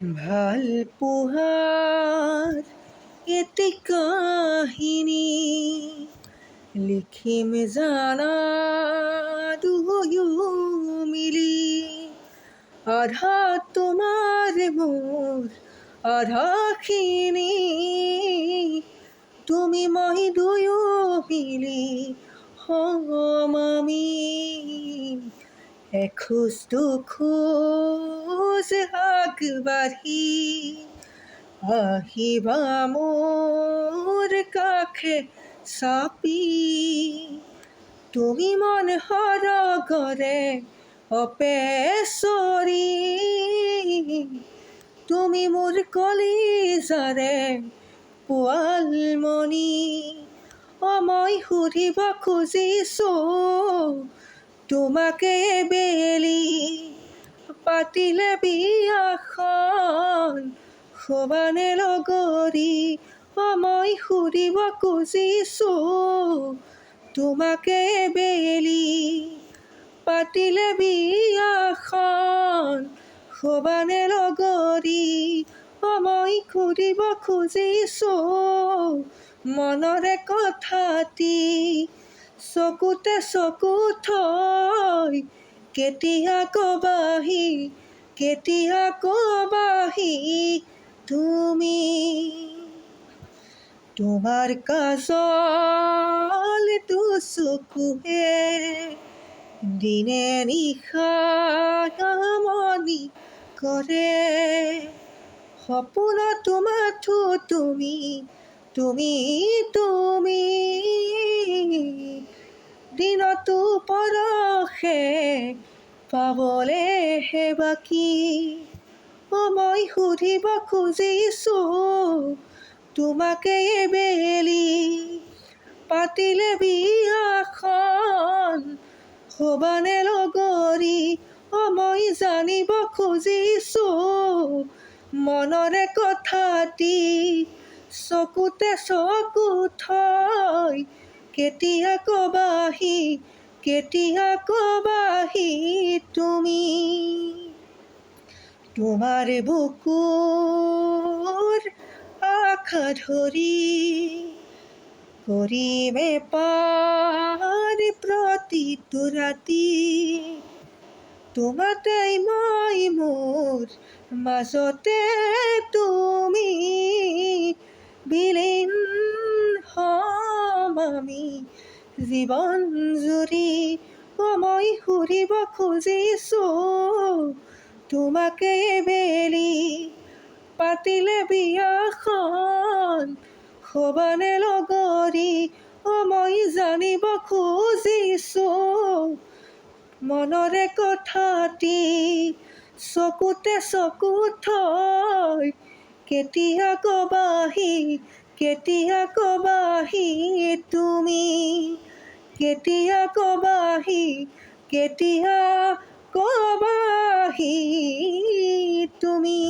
ভাল পোহাৰ এটি কাহিনী লিখিম জানা দুয়ো মিলি। আধা তোমাৰ মোৰ আধাখিনি তুমি মই দুয়ো মিলি হ'ম আমি। এখোজ দুখোজ আগবাঢ়ি আহিবা মোৰ কাষে চাপি। তুমি মন সৰগৰে অপেচৰি, তুমি মোৰ কলিজাৰে পোৱালমণি। মই সুধিব খুজিছো তোমাকে বেলি, পাতিলে বিয়াখন হ'বানে লগৰী। মই সুধিব খুজিছো তোমাকে বেলি, পাতিলে বিয়াখন হ'বানে লগৰী। মই সুধিব খুজিছো মনৰে কথাটি, চকুতে চকু থৈ কেতিয়া কবাহি, কেতিয়া কবাহি তুমি। তোমাৰ কাজল দুচকুৱে দিনে নিশাই আমনি কৰে। সপোনত মাথো তুমি, তুমি তুমি, দিনতো পৰসে পাবলেহে বাকী। মই সুধিব খুজিছো তোমাকে বেলি, পাতিলে বিয়াখন হ'বানে লগৰী। মই জানিব খুজিছো মনৰে কথাটি, চকুতে চকু থৈ কেতিয়া কবাহি, কেতিয়া কবাহি তুমি। তোমাৰ বুকুৰ আশা ধৰি কৰিমে পাৰ প্ৰতিটো ৰাতি। তোমাতেই মই মোৰ মাজতে তুমি, বিলীন হ'ম আমি জীৱন জুৰি। মই সুধিব খুজিছো তোমাকে বেলি, পাতিলে বিয়াখন হ'বানে লগৰী। মই জানিব খুজিছো মনৰে কথাটি, চকুতে চকু থৈ কেতিয়া কবাহি, কেতিয়া কবাহি তুমি। কেতিয়া কবাহি, কেতিয়া কবাহি তুমি।